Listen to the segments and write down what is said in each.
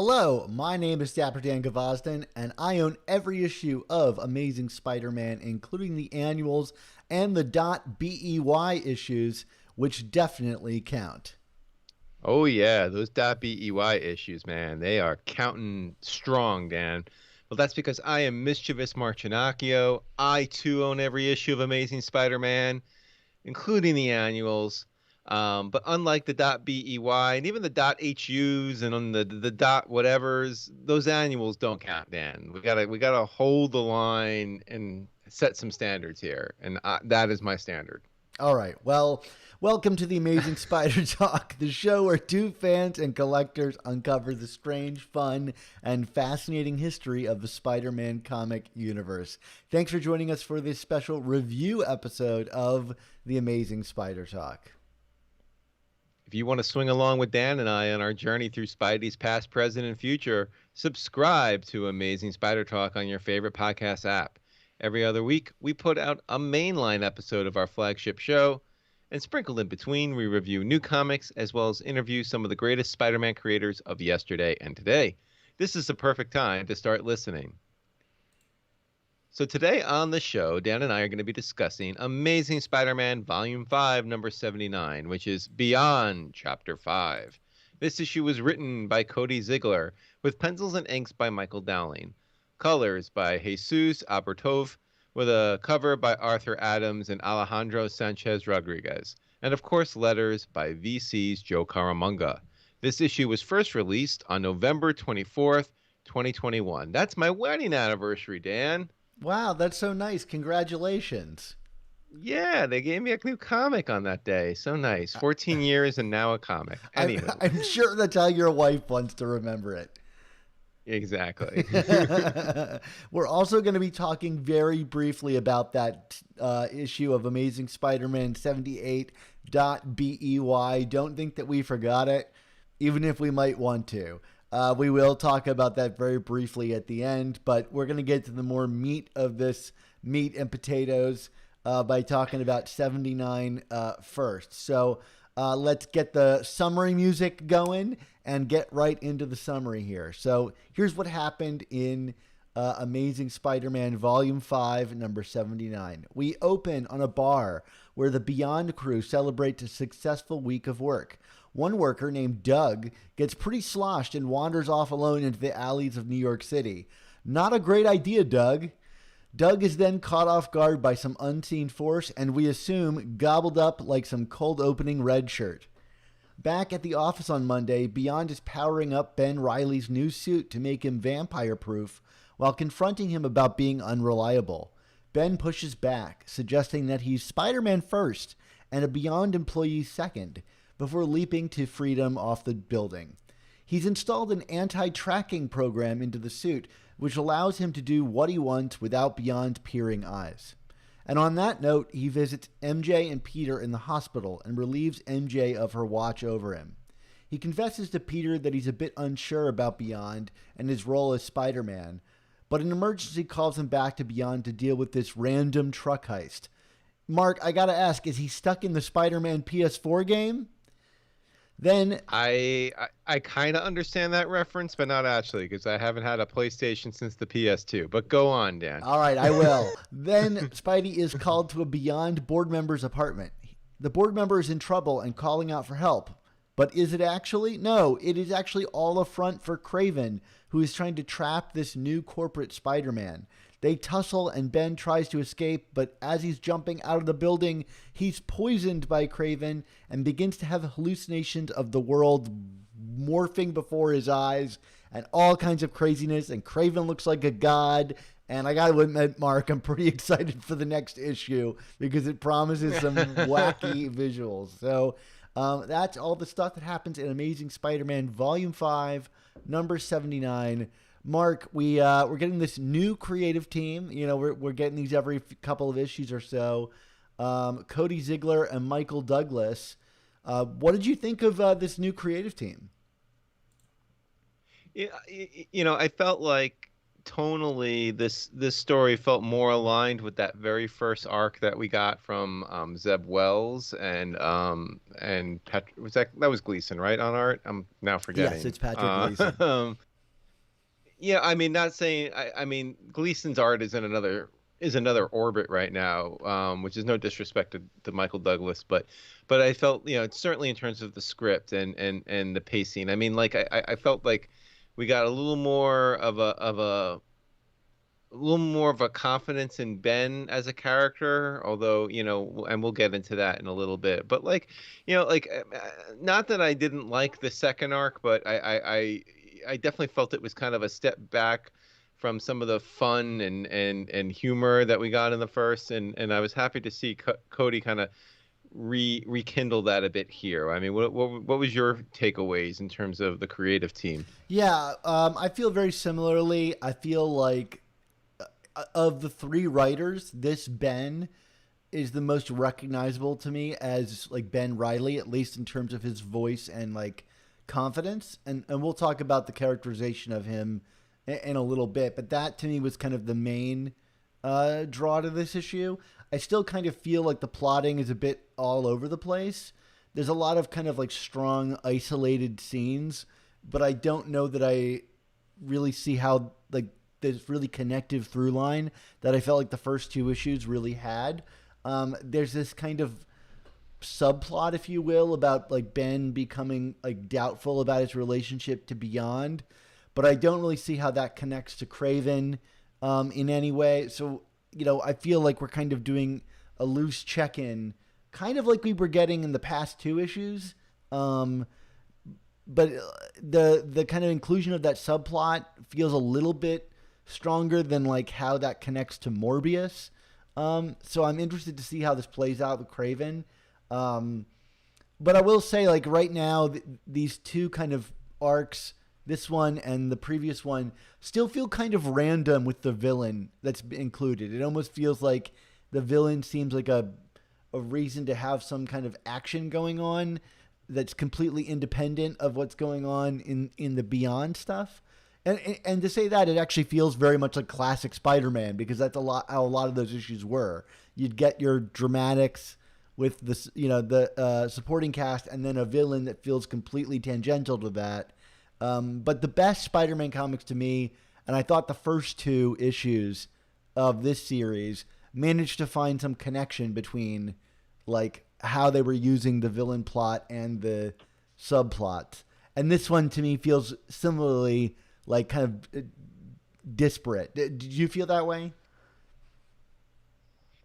Hello, my name is Dapper Dan Gavazdan, and I own every issue of Amazing Spider-Man, including the annuals and the .BEY issues, which definitely count. Oh yeah, those .BEY issues, man, they are counting strong, Dan. Well, that's because I am mischievous Marcinacchio. I too own every issue of Amazing Spider-Man, including the annuals. But unlike the .BEY and even the .HUs and on the dot whatevers, those annuals don't count, Dan. We gotta hold the line and set some standards here, and that is my standard. All right, well, welcome to the Amazing Spider Talk, the show where two fans and collectors uncover the strange, fun, and fascinating history of the Spider-Man comic universe. Thanks for joining us for this special review episode of the Amazing Spider Talk. If you want to swing along with Dan and I on our journey through Spidey's past, present, and future, subscribe to Amazing Spider Talk on your favorite podcast app. Every other week, we put out a mainline episode of our flagship show, and sprinkled in between, we review new comics as well as interview some of the greatest Spider-Man creators of yesterday and today. This is the perfect time to start listening. So today on the show, Dan and I are going to be discussing Amazing Spider-Man Volume 5, number 79, which is Beyond Chapter 5. This issue was written by Cody Ziglar, with pencils and inks by Michael Dowling. Colors by Jesus Aburtov, with a cover by Arthur Adams and Alejandro Sanchez Rodriguez. And of course, letters by VC's Joe Caramagna. This issue was first released on November 24th, 2021. That's my wedding anniversary, Dan. Wow, that's so nice. Congratulations. Yeah, they gave me a new comic on that day. So nice. 14 years and now a comic. Anyway. I'm sure that's how your wife wants to remember it. Exactly. We're also going to be talking very briefly about that issue of Amazing Spider-Man 78.BEY. Don't think that we forgot it, even if we might want to. We will talk about that very briefly at the end, but we're going to get to the more meat of this meat and potatoes by talking about 79 first. So let's get the summary music going and get right into the summary here. So here's what happened in Amazing Spider-Man Volume 5, number 79. We open on a bar where the Beyond crew celebrates a successful week of work. One worker named Doug gets pretty sloshed and wanders off alone into the alleys of New York City. Not a great idea, Doug. Doug is then caught off guard by some unseen force and we assume gobbled up like some cold opening red shirt. Back at the office on Monday, Beyond is powering up Ben Reilly's new suit to make him vampire-proof while confronting him about being unreliable. Ben pushes back, suggesting that he's Spider-Man first and a Beyond employee second, before leaping to freedom off the building. He's installed an anti-tracking program into the suit, which allows him to do what he wants without Beyond peering eyes. And on that note, he visits MJ and Peter in the hospital and relieves MJ of her watch over him. He confesses to Peter that he's a bit unsure about Beyond and his role as Spider-Man, but an emergency calls him back to Beyond to deal with this random truck heist. Mark, I gotta ask, is he stuck in the Spider-Man PS4 game? Then I kind of understand that reference, but not actually, because I haven't had a PlayStation since the PS2. But go on, Dan. All right, I will. Then Spidey is called to a Beyond board member's apartment. The board member is in trouble and calling out for help. But is it actually? No, it is actually all a front for Kraven, who is trying to trap this new corporate Spider-Man. They tussle and Ben tries to escape, but as he's jumping out of the building, he's poisoned by Kraven and begins to have hallucinations of the world morphing before his eyes and all kinds of craziness. And Kraven looks like a god. And I got to admit, Mark, I'm pretty excited for the next issue because it promises some wacky visuals. So that's all the stuff that happens in Amazing Spider-Man Volume 5, number 79. Mark, we're getting this new creative team. You know, we're getting these every couple of issues or so. Cody Ziglar and Michael Douglas. What did you think of this new creative team? Yeah, I felt like tonally this story felt more aligned with that very first arc that we got from Zeb Wells and was that was Gleason, right, on art? I'm now forgetting. Yes, it's Patrick Gleason. Yeah, I mean, not saying. I mean, Gleason's art is another orbit right now, which is no disrespect to Michael Douglas, but I felt, certainly in terms of the script and the pacing. I mean, like I felt like we got a little more of a confidence in Ben as a character, although, and we'll get into that in a little bit. But like, not that I didn't like the second arc, but I definitely felt it was kind of a step back from some of the fun and humor that we got in the first, and I was happy to see Cody kind of rekindle that a bit here. I mean, what was your takeaways in terms of the creative team? Yeah, I feel very similarly. I feel like of the three writers, this Ben is the most recognizable to me as like Ben Reilly, at least in terms of his voice and like confidence. And we'll talk about the characterization of him in a little bit, but that to me was kind of the main draw to this issue. I still kind of feel like the plotting is a bit all over the place. There's a lot of kind of like strong, isolated scenes, but I don't know that I really see how like this really connective through line that I felt like the first two issues really had. There's this kind of subplot, if you will, about like Ben becoming like doubtful about his relationship to Beyond, but I don't really see how that connects to Kraven in any way. So, I feel like we're kind of doing a loose check-in, kind of like we were getting in the past two issues. But the kind of inclusion of that subplot feels a little bit stronger than like how that connects to Morbius. So I'm interested to see how this plays out with Kraven. But I will say, like right now, these two kind of arcs, this one and the previous one, still feel kind of random with the villain that's included. It almost feels like the villain seems like a reason to have some kind of action going on that's completely independent of what's going on in the Beyond stuff. And to say that, it actually feels very much like classic Spider-Man, because that's how a lot of those issues were. You'd get your dramatics with the supporting cast, and then a villain that feels completely tangential to that. But the best Spider-Man comics to me, and I thought the first two issues of this series managed to find some connection between like how they were using the villain plot and the subplots. And this one to me feels similarly like kind of disparate. Did you feel that way?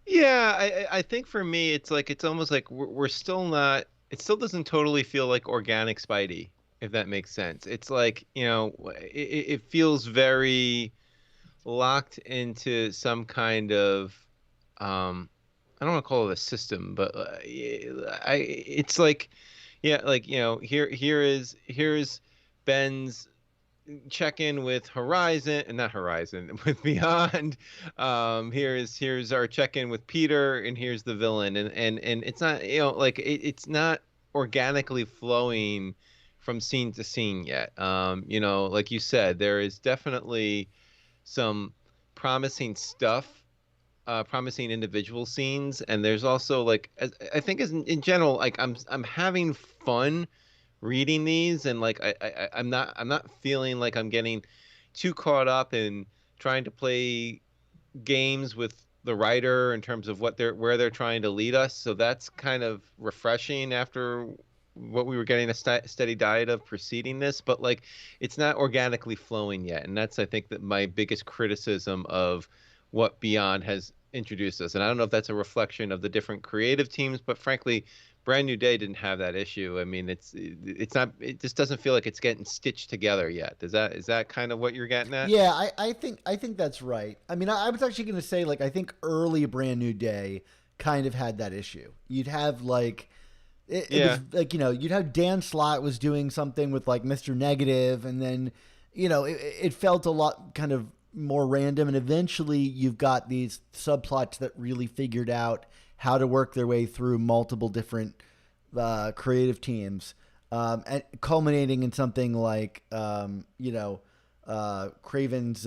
Yeah, I think for me, it's almost like we're still not. It still doesn't totally feel like organic Spidey, if that makes sense. It's like, it feels very locked into some kind of, I don't want to call it a system, but it's like, yeah, like, here's Ben's check in with Horizon, and not Horizon, with Beyond. Here's our check in with Peter, and here's the villain, and it's not, like it's not organically flowing from scene to scene yet. Like you said, there is definitely some promising stuff, promising individual scenes, and there's also like, I think as in general, like I'm having fun reading these, and like I'm not feeling like I'm getting too caught up in trying to play games with the writer in terms of where they're trying to lead us. So that's kind of refreshing after what we were getting a steady diet of preceding this, but like it's not organically flowing yet, and that's, I think, that my biggest criticism of what Beyond has introduced us. And I don't know if that's a reflection of the different creative teams, but frankly, Brand New Day didn't have that issue. I mean, it's not, it just doesn't feel like it's getting stitched together yet. Is that kind of what you're getting at? Yeah, I think that's right. I mean, I was actually going to say, like, I think early Brand New Day kind of had that issue. You'd have like it Yeah. was like, you'd have Dan Slott was doing something with like Mr. Negative, and then it felt a lot kind of more random, and eventually you've got these subplots that really figured out how to work their way through multiple different creative teams, and culminating in something like Craven's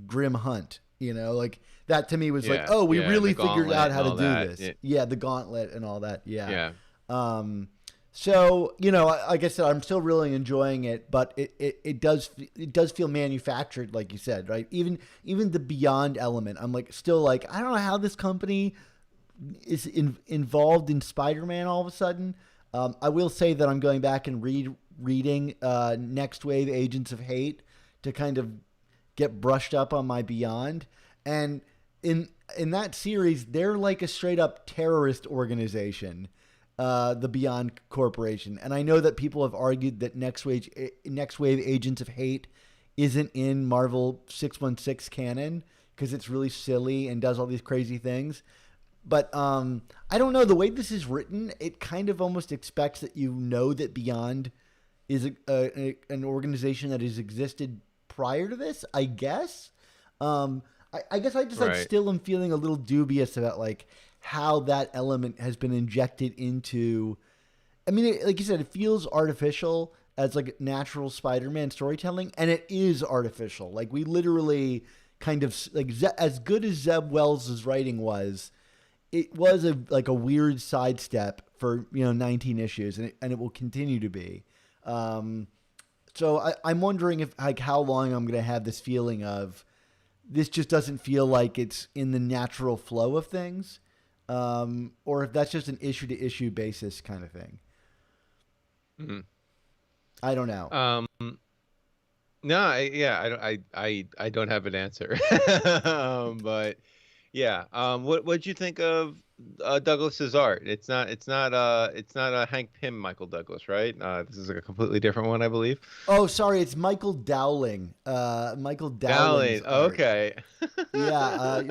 Grim Hunt. Like that to me was like, Yeah. oh, we Yeah. And really the figured gauntlet out and how to all do that. this. Yeah, the gauntlet and all that. Yeah. Yeah. Um, So, like I said, I'm still really enjoying it, but it does feel manufactured, like you said, right? Even the Beyond element, I'm like still like I don't know how this company is involved in Spider-Man all of a sudden. I will say that I'm going back and reading Next Wave Agents of Hate to kind of get brushed up on my Beyond, and in that series, they're like a straight up terrorist organization. The Beyond Corporation. And I know that people have argued that Next Wave Agents of Hate isn't in Marvel 616 canon because it's really silly and does all these crazy things. But I don't know. The way this is written, it kind of almost expects that that Beyond is an organization that has existed prior to this, I guess. I guess I just still am feeling a little dubious about like how that element has been injected into. I mean, like you said, it feels artificial as like natural Spider-Man storytelling, and it is artificial. Like we literally kind of like as good as Zeb Wells' writing was, it was a weird sidestep for 19 issues, and it will continue to be. So I'm wondering if like how long I'm going to have this feeling of this just doesn't feel like it's in the natural flow of things. Or if that's just an issue to issue basis kind of thing. Mm-hmm. I don't know. No, I don't have an answer. But yeah. What'd you think of Douglas's art? It's not a Hank Pym Michael Douglas, right? This is a completely different one, I believe. Oh, sorry, it's Michael Dowling. Michael Dowling's Dowling. art. Okay. Yeah,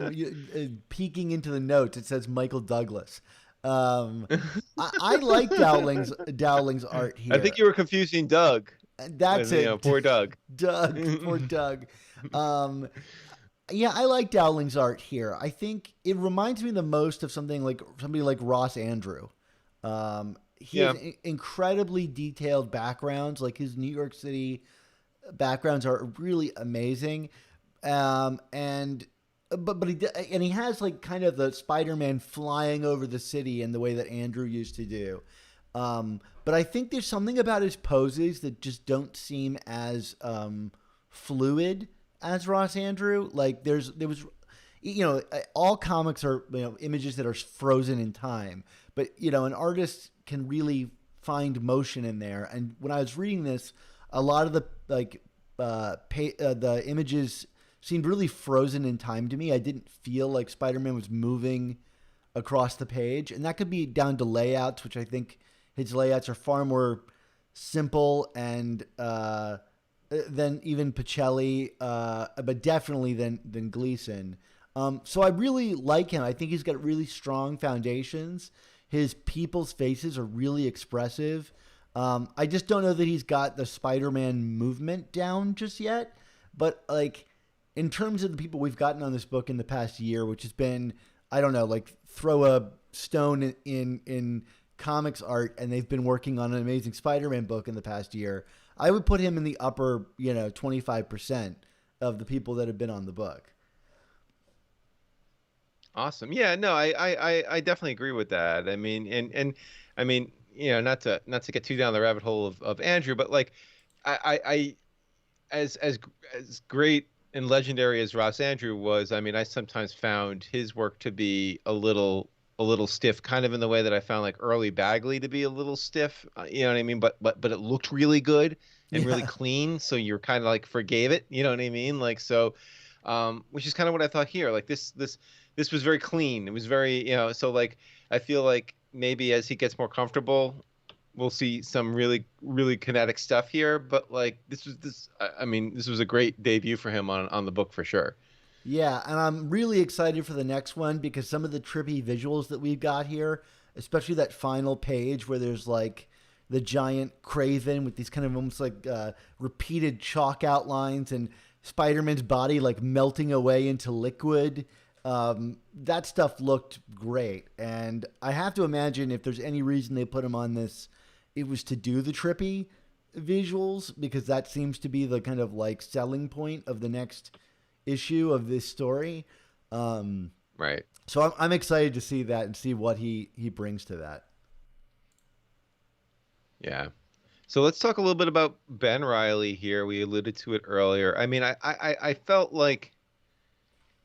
peeking into the notes, it says Michael Douglas. I like Dowling's art here. I think you were confusing Doug. That's it. Poor Doug. Poor Doug. Yeah, I like Dowling's art here. I think it reminds me the most of somebody like Ross Andrew. He has incredibly detailed backgrounds. Like his New York City backgrounds are really amazing. And he has like kind of the Spider-Man flying over the city in the way that Andrew used to do. But I think there's something about his poses that just don't seem as fluid as Ross Andrew. Like there was, all comics are images that are frozen in time, but an artist can really find motion in there. And when I was reading this, a lot of the the images seemed really frozen in time to me. I didn't feel like Spider-Man was moving across the page, and that could be down to layouts, which I think his layouts are far more simple and than even Pacelli, but definitely than Gleason. So I really like him. I think he's got really strong foundations. His people's faces are really expressive. I just don't know that he's got the Spider-Man movement down just yet. But like in terms of the people we've gotten on this book in the past year, which has been, I don't know, like throw a stone in comics art, and they've been working on an Amazing Spider-Man book in the past year, I would put him in the upper 25% of the people that have been on the book. Awesome. Yeah, no, I definitely agree with that. I mean, and I mean, not to get too down the rabbit hole of Andrew, but like I as great and legendary as Ross Andrew was, I mean, I sometimes found his work to be a little stiff, kind of in the way that I found like early Bagley to be a little stiff. You know what I mean? But it looked really good and really clean, so you're kind of like forgave it. You know what I mean? Like so, which is kind of what I thought here. Like this was very clean. It was very So like I feel like maybe as he gets more comfortable, we'll see some really, really kinetic stuff here. But like this was a great debut for him on the book for sure. Yeah, and I'm really excited for the next one because some of the trippy visuals that we've got here, especially that final page where there's like the giant Kraven with these kind of almost like repeated chalk outlines and Spider-Man's body like melting away into liquid. That stuff looked great. And I have to imagine if there's any reason they put him on this, it was to do the trippy visuals, because that seems to be the kind of like selling point of the next issue of this story. Right. So I'm excited to see that and see what he brings to that. Yeah. So let's talk a little bit about Ben Reilly here. We alluded to it earlier. I mean, I felt like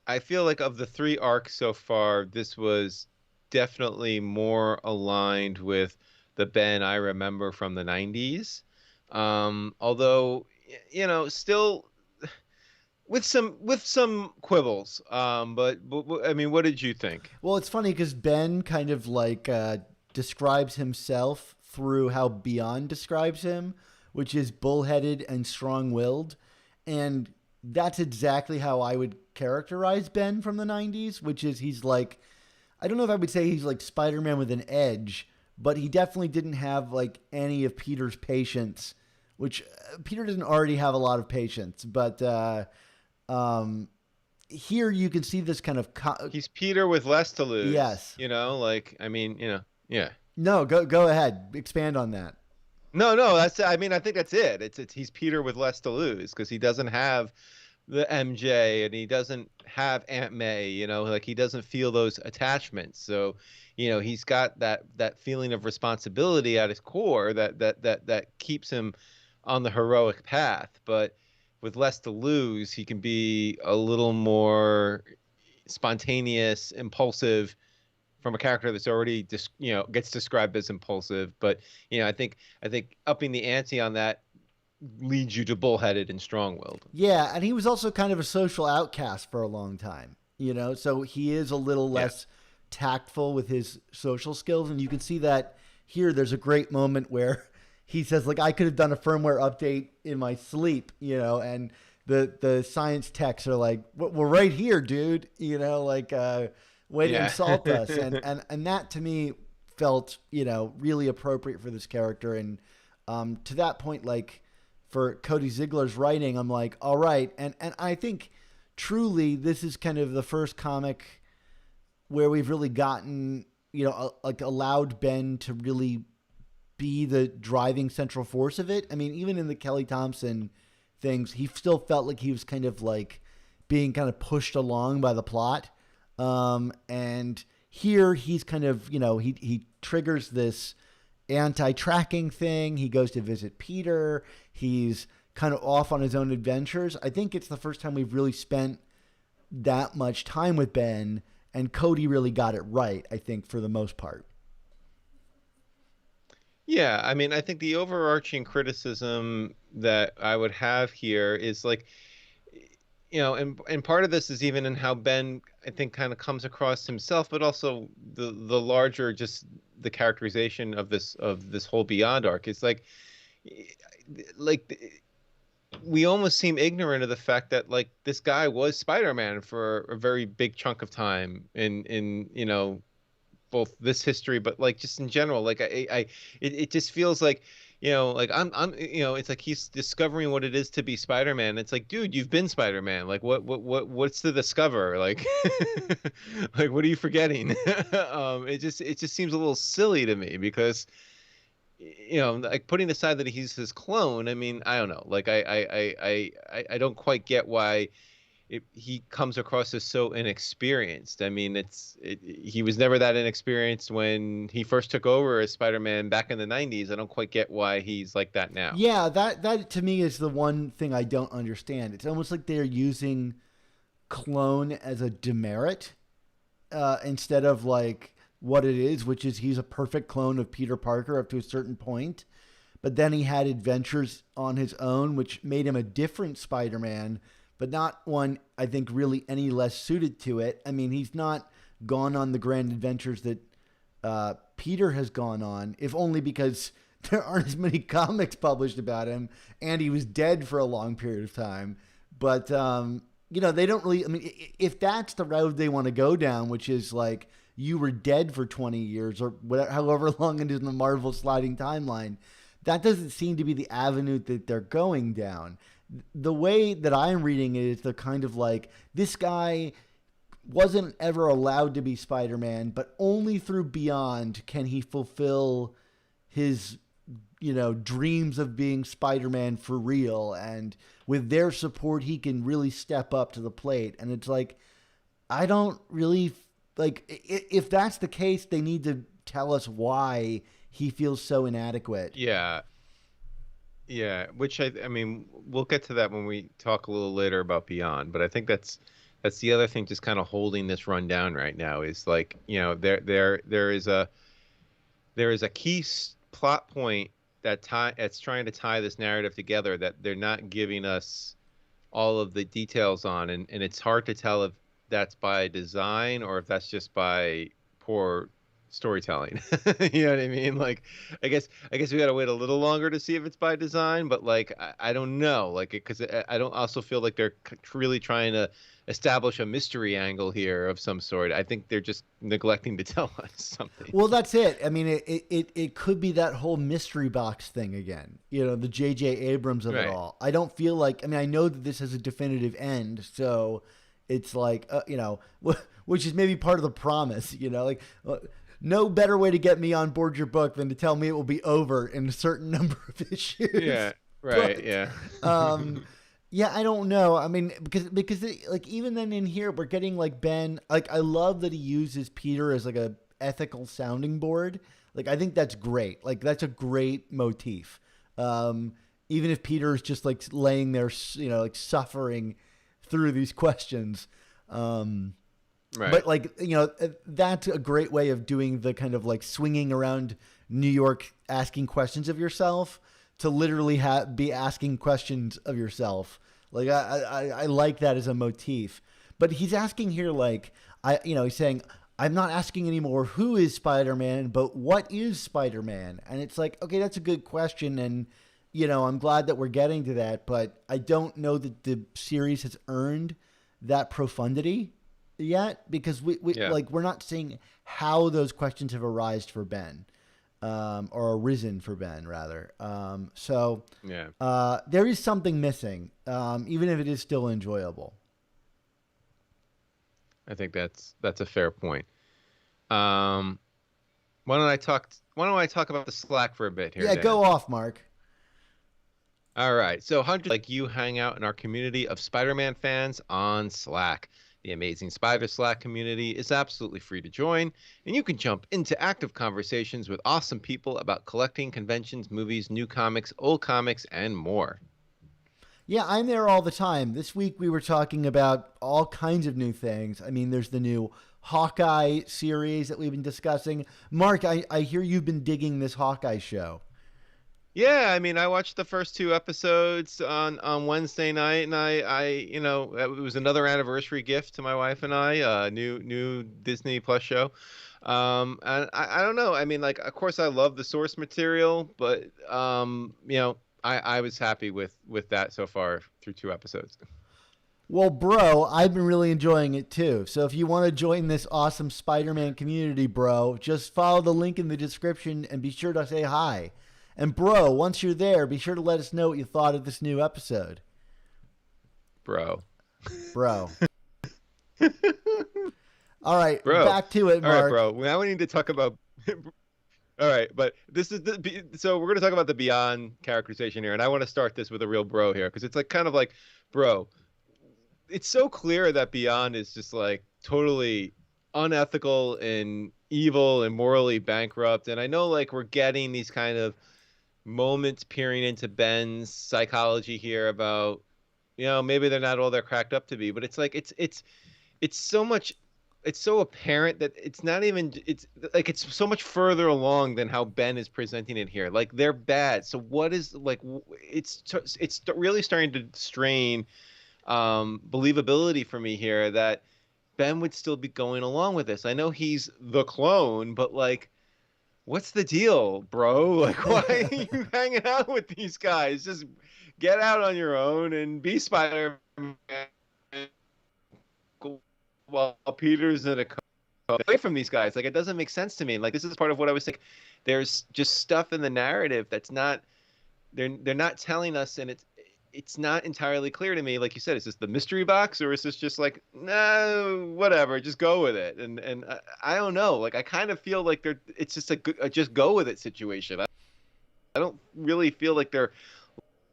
I feel like of the three arcs so far, this was definitely more aligned with the Ben I remember from the 90s. Although, still with some quibbles. But I mean, what did you think? Well, it's funny because Ben kind of like describes himself through how Beyond describes him, which is bullheaded and strong willed. And that's exactly how I would characterize Ben from the 90s, which is he's like, I don't know if I would say he's like Spider Man with an edge, but he definitely didn't have like any of Peter's patience, which Peter doesn't already have a lot of patience. But um, here you can see this kind of He's Peter with less to lose. yes. Like I mean, yeah. No, go ahead. Expand on that. No. I mean, I think that's it. It's he's Peter with less to lose because he doesn't have the MJ and he doesn't have Aunt May. Like he doesn't feel those attachments. So, he's got that feeling of responsibility at his core that keeps him on the heroic path. But with less to lose, he can be a little more spontaneous, impulsive from a character that's already just gets described as impulsive. But I think upping the ante on that leads you to bullheaded and strong-willed. Yeah, and he was also kind of a social outcast for a long time, so he is a little Yeah. less tactful with his social skills. And you can see that here. There's a great moment where he says, like, I could have done a firmware update in my sleep, and the science techs are like, we're right here, dude, like, way to Yeah. insult us. And that to me felt, really appropriate for this character. And to that point, like, for Cody Ziglar's writing, I'm like, all right. And I think truly this is kind of the first comic where we've really gotten, like allowed Ben to really be the driving central force of it. I mean, even in the Kelly Thompson things, he still felt like he was kind of like being kind of pushed along by the plot. And here he's kind of, he triggers this anti-tracking thing. He goes to visit Peter. He's kind of off on his own adventures. I think it's the first time we've really spent that much time with Ben, and Cody really got it right, I think, for the most part. Yeah, I mean, I think the overarching criticism that I would have here is like, and part of this is even in how Ben, I think, kind of comes across himself, but also the larger just the characterization of this whole Beyond arc. It's like we almost seem ignorant of the fact that like this guy was Spider-Man for a very big chunk of time in both this history, but like just in general, like it just feels like, like I'm, it's like he's discovering what it is to be Spider-Man. It's like, dude, you've been Spider-Man. Like, what's to discover? Like, like, what are you forgetting? It just seems a little silly to me because, like putting aside that he's his clone. I mean, I don't know. Like, I don't quite get why he comes across as so inexperienced. I mean, he was never that inexperienced when he first took over as Spider-Man back in the 90s. I don't quite get why he's like that now. Yeah, that to me is the one thing I don't understand. It's almost like they're using clone as a demerit instead of like what it is, which is he's a perfect clone of Peter Parker up to a certain point. But then he had adventures on his own, which made him a different Spider-Man, but not one, I think, really any less suited to it. I mean, he's not gone on the grand adventures that Peter has gone on, if only because there aren't as many comics published about him, and he was dead for a long period of time. But, they don't really, I mean, if that's the road they want to go down, which is like you were dead for 20 years or whatever, however long it is in the Marvel sliding timeline, that doesn't seem to be the avenue that they're going down. The way that I'm reading it is they're kind of like, this guy wasn't ever allowed to be Spider-Man, but only through Beyond can he fulfill his, dreams of being Spider-Man for real. And with their support, he can really step up to the plate. And it's like, I don't really, like, if that's the case, they need to tell us why he feels so inadequate. Yeah. Yeah, which I mean, we'll get to that when we talk a little later about Beyond, but I think that's the other thing just kind of holding this run down right now is like, there is a key plot point that's trying to tie this narrative together that they're not giving us all of the details on, and it's hard to tell if that's by design or if that's just by poor storytelling. You know what I mean? Like, I guess we got to wait a little longer to see if it's by design, but like I don't know, like because I don't also feel like they're really trying to establish a mystery angle here of some sort. I think they're just neglecting to tell us something. Well, that's it. I mean, it could be that whole mystery box thing again. You know, the J.J. Abrams of it Right. all. I don't feel like. I mean, I know that this has a definitive end, so it's like which is maybe part of the promise. You know, like no better way to get me on board your book than to tell me it will be over in a certain number of issues. Yeah. Right. But, Yeah. yeah, I don't know. I mean, because like even then in here we're getting like Ben. Like I love that he uses Peter as like a ethical sounding board. Like I think that's great. Like that's a great motif. Even if Peter is just like laying there, like suffering through these questions. Right. But like that's a great way of doing the kind of like swinging around New York, asking questions of yourself to literally be asking questions of yourself. Like I like that as a motif. But he's asking here like he's saying I'm not asking anymore who is Spider-Man, but what is Spider-Man? And it's like, okay, that's a good question, and I'm glad that we're getting to that, but I don't know that the series has earned that profundity yet, because we're not seeing how those questions have arisen for Ben, or arisen for Ben rather. So Yeah. there is something missing, even if it is still enjoyable. I think that's a fair point. Why don't I talk about the Slack for a bit here, Yeah, Dan? go off, Mark. All right. So hundreds like you hang out in our community of Spider-Man fans on Slack. The amazing Spider Slack community is absolutely free to join, and you can jump into active conversations with awesome people about collecting, conventions, movies, new comics, old comics, and more. Yeah, I'm there all the time. This week we were talking about all kinds of new things. I mean, there's the new Hawkeye series that we've been discussing. Mark, I hear you've been digging this Hawkeye show. Yeah, I mean, I watched the first two episodes on Wednesday night, and it was another anniversary gift to my wife and I, new Disney Plus show. And I don't know. I mean, like, of course, I love the source material, but I was happy with that so far through two episodes. Well, bro, I've been really enjoying it too. So if you want to join this awesome Spider-Man community, bro, just follow the link in the description and be sure to say hi. And bro, once you're there, be sure to let us know what you thought of this new episode. Bro. All right, Bro. back to it, Mark. All right, bro. Now we need to talk about. All right, but so we're going to talk about the Beyond characterization here, and I want to start this with a real bro here because it's like kind of like, bro, it's so clear that Beyond is just like totally unethical and evil and morally bankrupt, and I know like we're getting these kind of moments peering into Ben's psychology here about, maybe they're not all they're cracked up to be, but it's like it's so much, it's so apparent that it's not even, it's like it's so much further along than how Ben is presenting it here. Like they're bad. So what is like it's really starting to strain believability for me here that Ben would still be going along with this. I know he's the clone, but like, what's the deal, bro? Like, why are you hanging out with these guys? Just get out on your own and be Spider-Man while Peter's in a away from these guys. Like, it doesn't make sense to me. Like, this is part of what I was saying. There's just stuff in the narrative that's not, they're not telling us, and it's not entirely clear to me. Like you said, is this the mystery box, or is this just like, no, whatever, just go with it? And I don't know. Like, I kind of feel like it's just a just go with it situation. I don't really feel like they're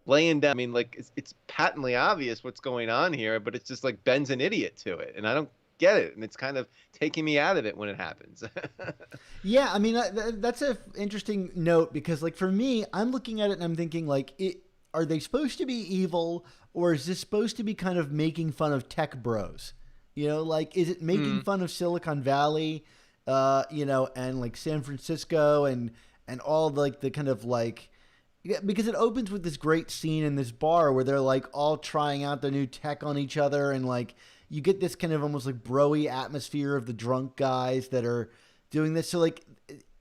laying down. I mean, like it's patently obvious what's going on here, but it's just like Ben's an idiot to it, and I don't get it, and it's kind of taking me out of it when it happens. Yeah, I mean that's a interesting note because like for me, I'm looking at it and I'm thinking like, are they supposed to be evil or is this supposed to be kind of making fun of tech bros? You know, like is it making fun of Silicon Valley, you know, and like San Francisco and all like the kind of like, yeah, because it opens with this great scene in this bar where they're like all trying out the new tech on each other and like you get this kind of almost like bro-y atmosphere of the drunk guys that are doing this. So like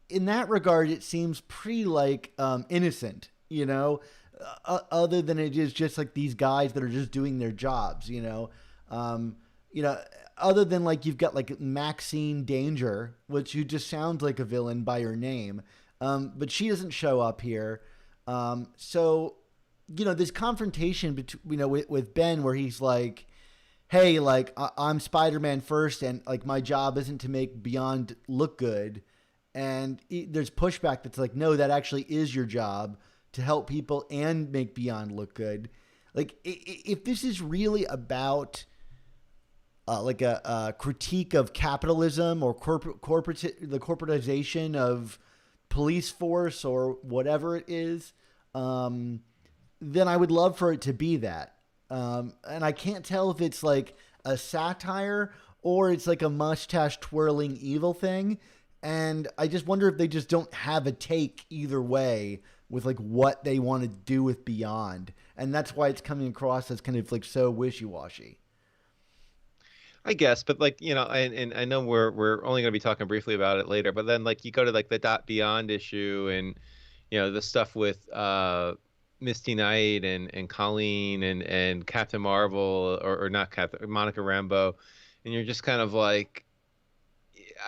in that regard, it seems pretty like innocent, you know, other than it is just like these guys that are just doing their jobs, you know, other than like you've got like Maxine Danger, which you just sounds like a villain by her name, but she doesn't show up here. So, you know, this confrontation between, you know, with Ben where he's like, hey, like I'm Spider-Man first and like my job isn't to make Beyond look good. And there's pushback that's like, no, that actually is your job to help people and make Beyond look good. Like if this is really about like a critique of capitalism or the corporatization of police force or whatever it is, then I would love for it to be that. And I can't tell if it's like a satire or it's like a mustache twirling evil thing. And I just wonder if they just don't have a take either way with like what they want to do with Beyond. And that's why it's coming across as kind of like so wishy-washy. I guess, but like, you know, and I know we're only going to be talking briefly about it later, but then like you go to like the Dot Beyond issue and you know the stuff with Misty Knight and Colleen and Captain Marvel or not Captain Monica Rambeau, and you're just kind of like,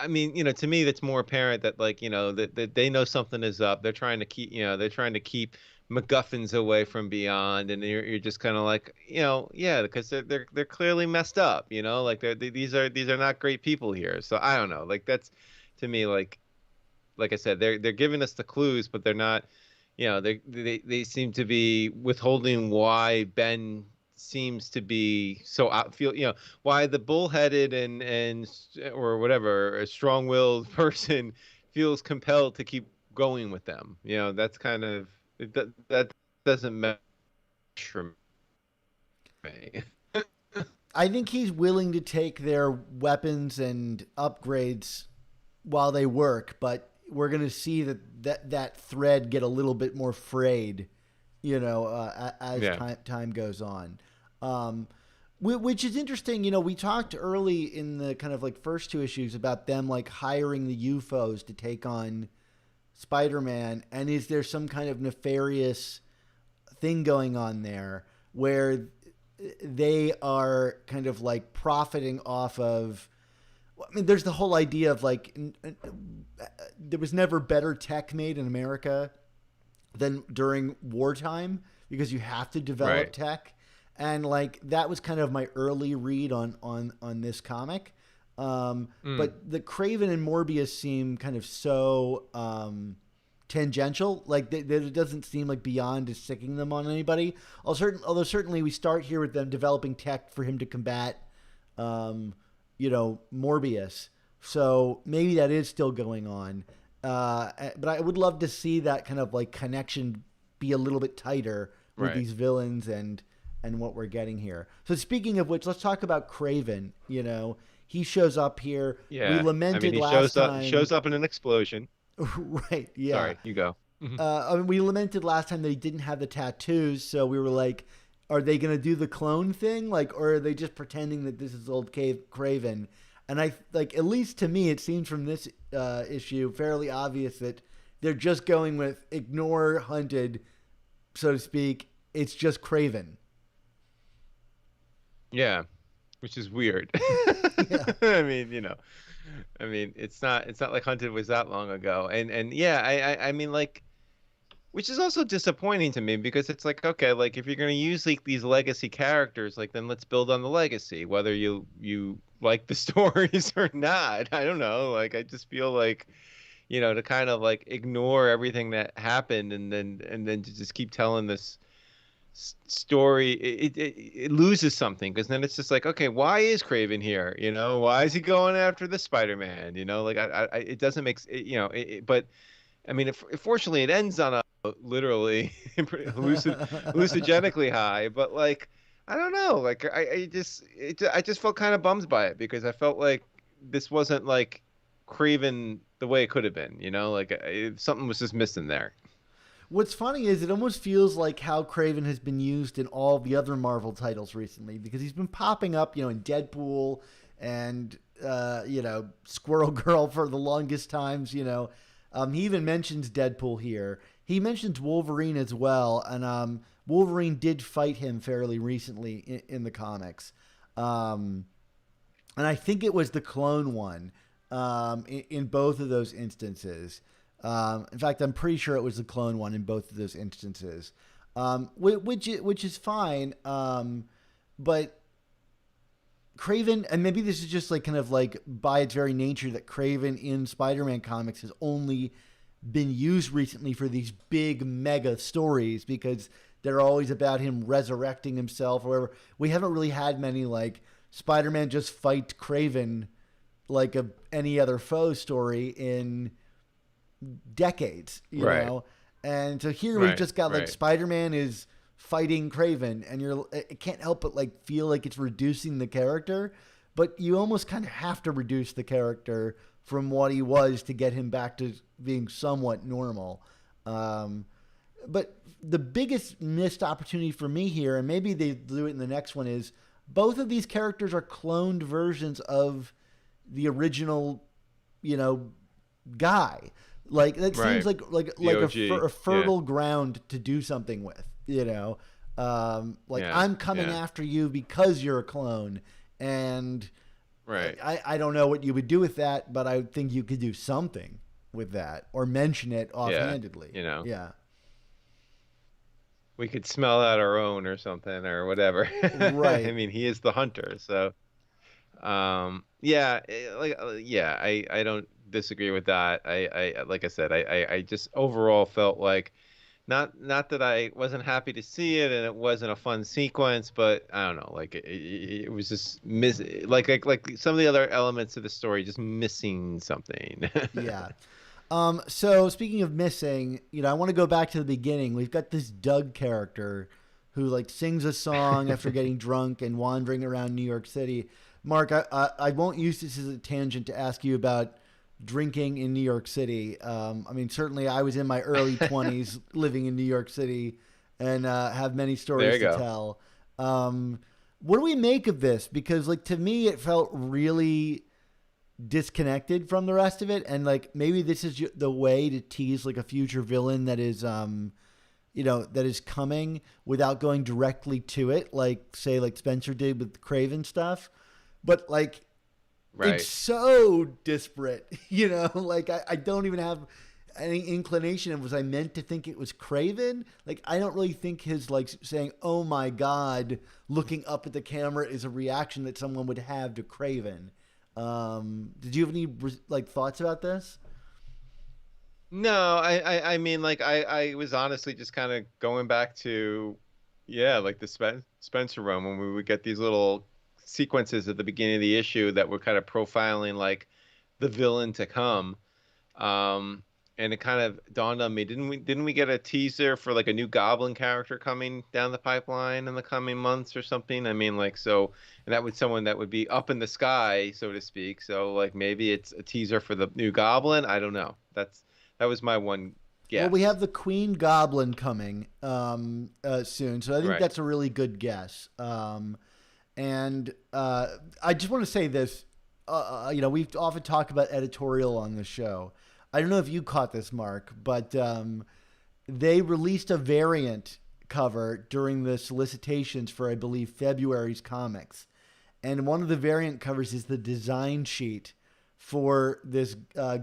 I mean, you know, to me that's more apparent that like, you know, that they know something is up. They're trying to keep, you know, they're trying to keep MacGuffins away from Beyond, and you're just kind of like, you know, yeah, because they're clearly messed up, you know, like these are not great people here. So I don't know, like that's to me like I said, they're giving us the clues, but they're not, you know, they seem to be withholding why Ben seems to be so feel, you know, why the bullheaded and or whatever a strong-willed person feels compelled to keep going with them. You know, that's kind of that doesn't match for me. I think he's willing to take their weapons and upgrades while they work, but we're going to see that thread get a little bit more frayed, you know, as Yeah. time goes on. Which is interesting. You know, we talked early in the kind of like first two issues about them like hiring the UFOs to take on Spider-Man. And is there some kind of nefarious thing going on there where they are kind of like profiting off of, I mean, there's the whole idea of like, there was never better tech made in America than during wartime because you have to develop Right. tech. And like, that was kind of my early read on this comic. But the Kraven and Morbius seem kind of so, tangential. Like it doesn't seem like Beyond is sicking them on anybody. Although certainly we start here with them developing tech for him to combat, you know, Morbius. So maybe that is still going on. But I would love to see that kind of like connection be a little bit tighter with Right. these villains and what we're getting here. So speaking of which, let's talk about Kraven. You know, he shows up here. We Yeah. I mean, lamented he last time. shows up in an explosion. Right. Yeah. Sorry, you go. I mean, we lamented last time that he didn't have the tattoos, so we were like, are they going to do the clone thing? Like, or are they just pretending that this is old Kraven? And I like, at least to me, it seems from this issue fairly obvious that they're just going with ignore Hunted, so to speak. It's just Kraven. Yeah, which is weird. Yeah. I mean, you know, I mean, it's not like Hunted was that long ago, and yeah, I mean, like, which is also disappointing to me because it's like, okay, like if you're gonna use like these legacy characters, like then let's build on the legacy, whether you like the stories or not. I don't know, like I just feel like, you know, to kind of like ignore everything that happened and then to just keep telling story, it loses something, because then it's just like, okay, why is Kraven here? Why is he going after the Spider-Man? Like it doesn't make but I mean, fortunately, it ends on a literally hallucinogenically high, but like, I don't know, like I just felt kind of bummed by it, because I felt like this wasn't like Kraven the way it could have been, like something was just missing there. What's funny is it almost feels like how Kraven has been used in all the other Marvel titles recently, because he's been popping up, in Deadpool and Squirrel Girl for the longest times. He even mentions Deadpool here. He mentions Wolverine as well, and Wolverine did fight him fairly recently in the comics. And I think it was the clone one in both of those instances. In fact, I'm pretty sure it was the clone one in both of those instances, which is fine. But Kraven, and maybe this is just like kind of like by its very nature that Kraven in Spider-Man comics has only been used recently for these big mega stories, because they're always about him resurrecting himself or whatever. We haven't really had many like Spider-Man just fight Kraven like any other foe story in decades, you know? And so here we've just got like Spider-Man is fighting Kraven, and it can't help but like feel like it's reducing the character, but you almost kind of have to reduce the character from what he was to get him back to being somewhat normal. But the biggest missed opportunity for me here, and maybe they do it in the next one, is both of these characters are cloned versions of the original, guy. Like that seems like a fertile ground to do something with, I'm coming after you because you're a clone, and I don't know what you would do with that, but I think you could do something with that or mention it offhandedly. Yeah. We could smell out our own or something or whatever. Right. I mean, he is the hunter, so I don't disagree with that. I like I said, I just overall felt like not that I wasn't happy to see it and it wasn't a fun sequence, but I don't know, like it was just like some of the other elements of the story just missing something. Yeah. So speaking of missing, I want to go back to the beginning. We've got this Doug character who like sings a song after getting drunk and wandering around New York City. Mark, I won't use this as a tangent to ask you about drinking in New York City. I mean, certainly I was in my early 20s living in New York City and have many stories to tell. What do we make of this? Because like to me, it felt really disconnected from the rest of it, and like maybe this is the way to tease like a future villain that is that is coming without going directly to it, like say like Spencer did with Kraven stuff. But like it's so disparate, like I don't even have any inclination of was I meant to think it was Kraven. Like I don't really think his like saying oh my god looking up at the camera is a reaction that someone would have to Kraven. Did you have any like thoughts about this? No, I mean, like I was honestly just kind of going back to, like the Spencer run when we would get these little sequences at the beginning of the issue that were kind of profiling like the villain to come. And it kind of dawned on me, didn't we get a teaser for like a new Goblin character coming down the pipeline in the coming months or something? I mean, like, so, and that would someone that would be up in the sky, so to speak. So like maybe it's a teaser for the new Goblin. I don't know. That was my one guess. Well, we have the Queen Goblin coming soon, so I think that's a really good guess. And I just want to say this. We've often talked about editorial on the show. I don't know if you caught this, Mark, but they released a variant cover during the solicitations for, I believe, February's comics. And one of the variant covers is the design sheet for this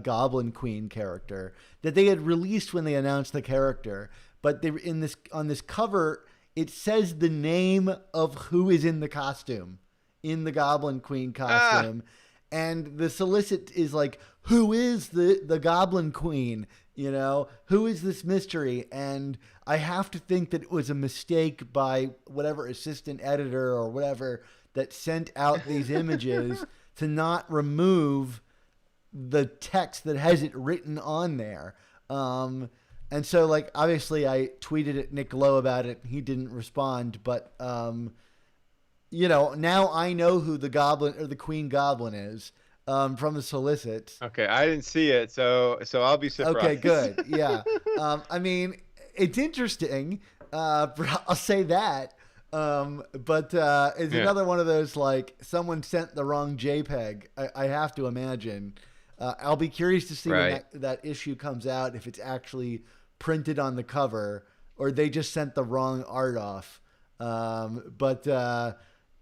Goblin Queen character that they had released when they announced the character. But on this cover, it says the name of who is in the costume, in the Goblin Queen costume. And the solicit is like, who is the Goblin Queen? Who is this mystery? And I have to think that it was a mistake by whatever assistant editor or whatever that sent out these images to not remove the text that has it written on there. And so, like, obviously I tweeted at Nick Lowe about it. He didn't respond, but, now I know who the goblin or the Queen Goblin is. From the solicits. Okay, I didn't see it, so I'll be surprised. Okay, good. Yeah. I mean, it's interesting. I'll say that. But it's another one of those, like, someone sent the wrong JPEG, I have to imagine. I'll be curious to see when that issue comes out, if it's actually printed on the cover or they just sent the wrong art off.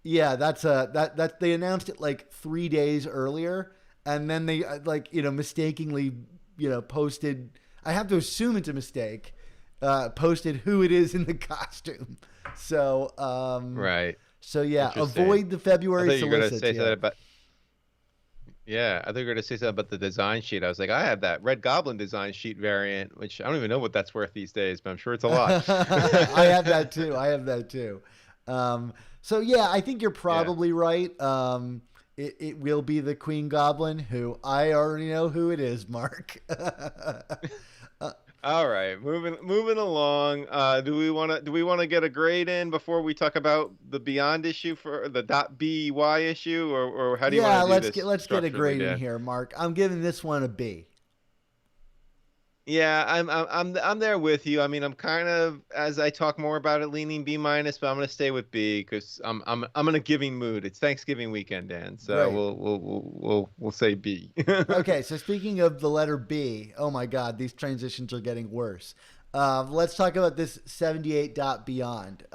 Yeah, that's that they announced it like 3 days earlier, and then they mistakenly posted. I have to assume it's a mistake. Posted who it is in the costume. So right. So yeah, avoid the February solicits. Yeah, I think you're going to say something about the design sheet. I was like, I have that Red Goblin design sheet variant, which I don't even know what that's worth these days, but I'm sure it's a lot. I have that too. So yeah, I think you're probably right. It will be the Queen Goblin, who I already know who it is, Mark. All right, moving along. Do we want to get a grade in before we talk about the Beyond issue for the .by issue, or how do you want to do this? Yeah, let's get a grade in here, Mark. I'm giving this one a B. Yeah, I'm there with you. I mean, I'm kind of, as I talk more about it, leaning B-, but I'm going to stay with B because I'm in a giving mood. It's Thanksgiving weekend, Dan, so right. we'll say B. Okay, so speaking of the letter B, oh my God, these transitions are getting worse. Let's talk about this 78 Beyond.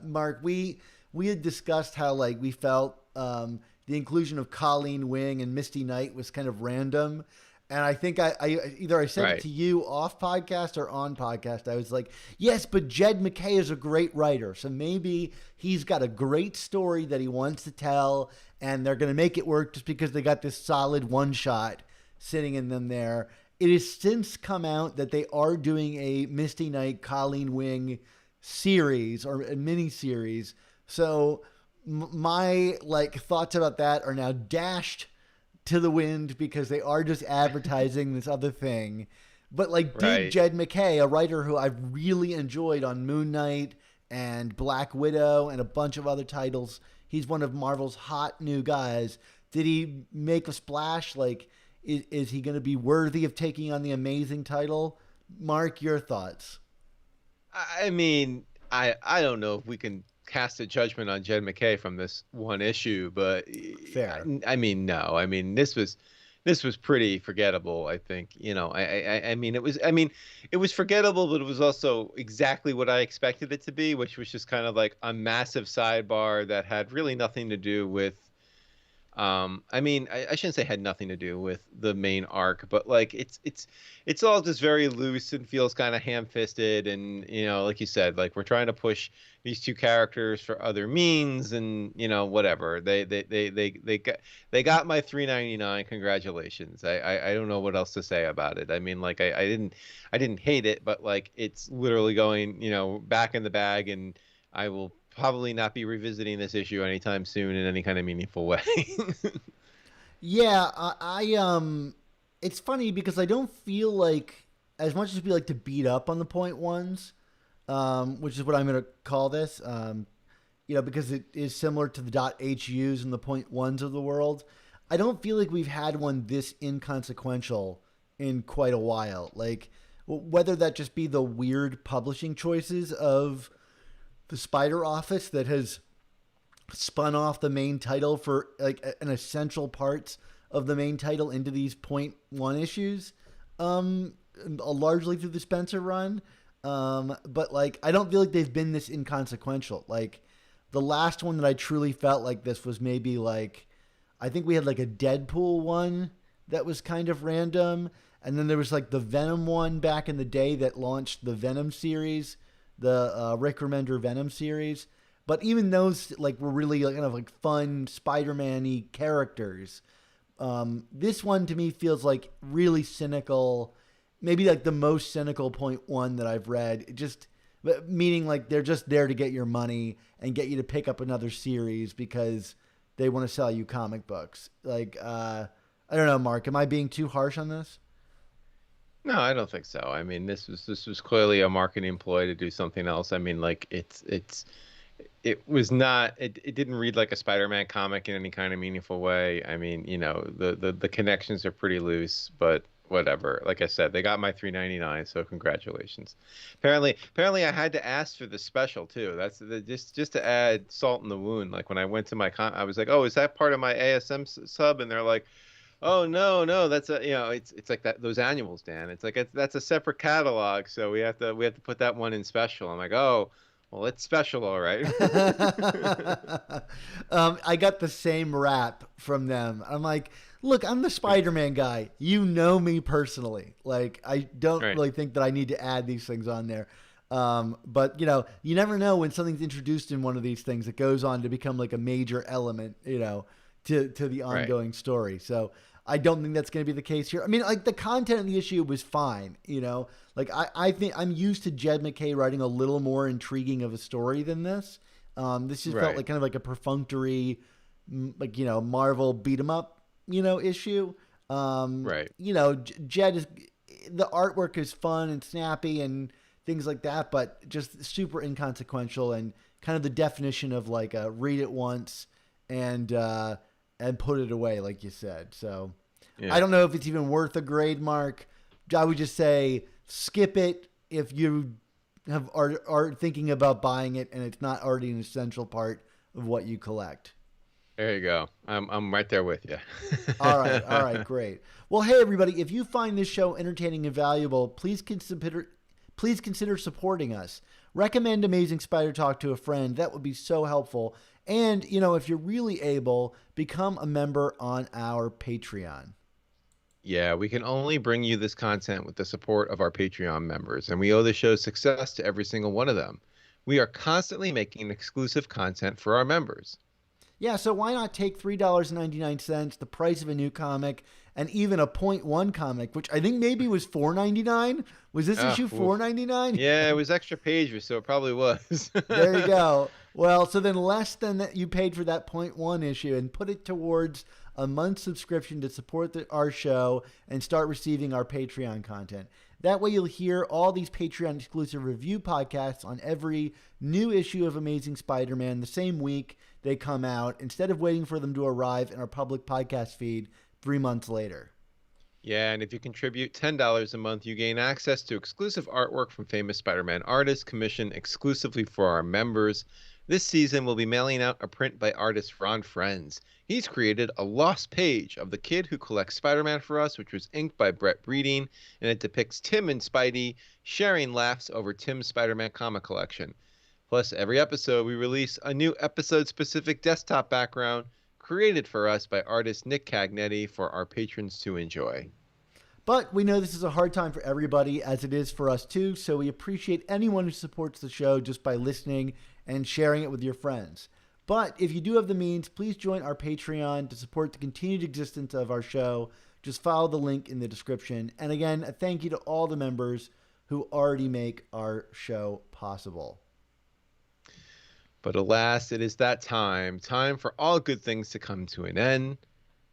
Mark, we had discussed how we felt the inclusion of Colleen Wing and Misty Knight was kind of random. And I think I said it to you off podcast or on podcast. I was like, yes, but Jed MacKay is a great writer. So maybe he's got a great story that he wants to tell, and they're going to make it work just because they got this solid one shot sitting in them there. It has since come out that they are doing a Misty Knight, Colleen Wing series or a mini series. So my thoughts about that are now dashed to the wind because they are just advertising this other thing. But did Jed MacKay, a writer who I've really enjoyed on Moon Knight and Black Widow and a bunch of other titles, he's one of Marvel's hot new guys. Did he make a splash? Is he going to be worthy of taking on the Amazing title? Mark, your thoughts? I mean, I don't know if we can cast a judgment on Jed MacKay from this one issue, but fair. I mean, no. I mean, this was pretty forgettable. I think it was forgettable, but it was also exactly what I expected it to be, which was just kind of like a massive sidebar that had really nothing to do with. I shouldn't say had nothing to do with the main arc, but it's all just very loose and feels kind of ham-fisted, and like you said, we're trying to push these two characters for other means, and whatever. They got my $3.99. Congratulations. I don't know what else to say about it. I mean, I didn't hate it, but it's literally going back in the bag, and I will probably not be revisiting this issue anytime soon in any kind of meaningful way. Yeah, it's funny because I don't feel like, as much as we like to beat up on the point ones, which is what I'm going to call this, because it is similar to the .HUs and the point ones of the world. I don't feel like we've had one this inconsequential in quite a while. Whether that just be the weird publishing choices of the Spider Office that has spun off the main title for an essential parts of the main title into these point one issues, largely through the Spencer run. But I don't feel like they've been this inconsequential. The last one that I truly felt like this was maybe I think we had a Deadpool one that was kind of random. And then there was the Venom one back in the day that launched the Venom series, the Rick Remender Venom series. But even those were really kind of fun Spider-Man-y characters. This one to me feels really cynical maybe like the most cynical point one that I've read. Just meaning like they're just there to get your money and get you to pick up another series because they want to sell you comic books. Like, I don't know, Mark, am I being too harsh on this? No, I don't think so. I mean, this was clearly a marketing ploy to do something else. I mean, like it was not it didn't read like a Spider-Man comic in any kind of meaningful way. I mean, the connections are pretty loose, but whatever. Like I said, they got my $3.99, so congratulations. Apparently I had to ask for the special too. That's just to add salt in the wound. Like when I went to I was like, "Oh, is that part of my ASM sub?" And they're like, "Oh, no, that's it's like that those annuals, Dan. It's like that's a separate catalog, so we have to put that one in special." I'm like, "Oh, well, it's special, all right." I got the same rap from them. I'm like, look, I'm the Spider-Man guy. You know me personally. Like, I don't Right. really think that I need to add these things on there. But you never know when something's introduced in one of these things that goes on to become like a major element, to the Right. ongoing story. So I don't think that's going to be the case here. I mean, like the content of the issue was fine, like I think I'm used to Jed McKay writing a little more intriguing of a story than this. This just felt Right. like kind of like a perfunctory, Marvel beat 'em up, issue. Right. Jed is, the artwork is fun and snappy and things like that, but just super inconsequential and kind of the definition of like a read it once and put it away, like you said. So I Yeah. don't know if it's even worth a grade, Mark. I would just say skip it if you are thinking about buying it and it's not already an essential part of what you collect. There you go. I'm right there with you. All right, great. Well, hey everybody, if you find this show entertaining and valuable, please consider supporting us. Recommend Amazing Spider Talk to a friend. That would be so helpful. And, if you're really able, become a member on our Patreon. Yeah, we can only bring you this content with the support of our Patreon members, and we owe the show's success to every single one of them. We are constantly making exclusive content for our members. Yeah, so why not take $3.99, the price of a new comic, and even a point one comic, which I think maybe was $4.99? Was this Ah, issue oof. $4.99? Yeah, it was extra pages, so it probably was. There you go. Well, so then less than that you paid for that point one issue and put it towards a month subscription to support our show and start receiving our Patreon content. That way you'll hear all these Patreon exclusive review podcasts on every new issue of Amazing Spider-Man the same week they come out instead of waiting for them to arrive in our public podcast feed 3 months later. Yeah, and if you contribute $10 a month, you gain access to exclusive artwork from famous Spider-Man artists commissioned exclusively for our members. This season, we'll be mailing out a print by artist Ron Frenz. He's created a lost page of the kid who collects Spider-Man for us, which was inked by Brett Breeding, and it depicts Tim and Spidey sharing laughs over Tim's Spider-Man comic collection. Plus, every episode, we release a new episode-specific desktop background created for us by artist Nick Cagnetti for our patrons to enjoy. But we know this is a hard time for everybody, as it is for us too, so we appreciate anyone who supports the show just by listening and sharing it with your friends. But if you do have the means, please join our Patreon to support the continued existence of our show. Just follow the link in the description. And again, a thank you to all the members who already make our show possible. But alas, it is that time for all good things to come to an end.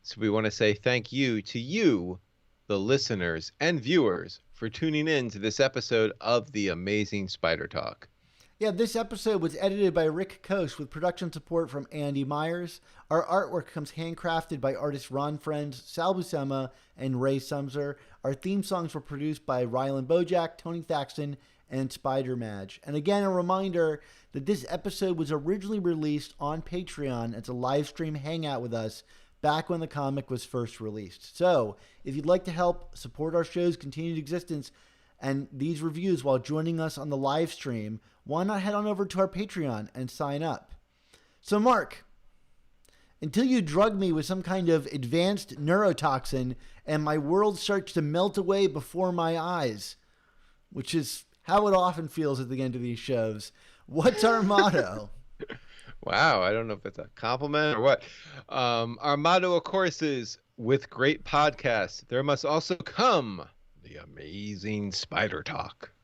So we want to say thank you to you, the listeners and viewers, for tuning in to this episode of The Amazing Spider Talk. Yeah, this episode was edited by Rick Koch with production support from Andy Myers. Our artwork comes handcrafted by artists Ron Frenz, Sal Buscema, and Ray Sumser. Our theme songs were produced by Rylan Bojack, Tony Thaxton, and Spider Madge. And again, a reminder that this episode was originally released on Patreon as a live stream hangout with us back when the comic was first released. So, if you'd like to help support our show's continued existence and these reviews while joining us on the live stream, why not head on over to our Patreon and sign up? So, Mark, until you drug me with some kind of advanced neurotoxin and my world starts to melt away before my eyes, which is how it often feels at the end of these shows, what's our motto? Wow, I don't know if that's a compliment or what. Our motto, of course, is with great podcasts, there must also come the amazing Spider Talk.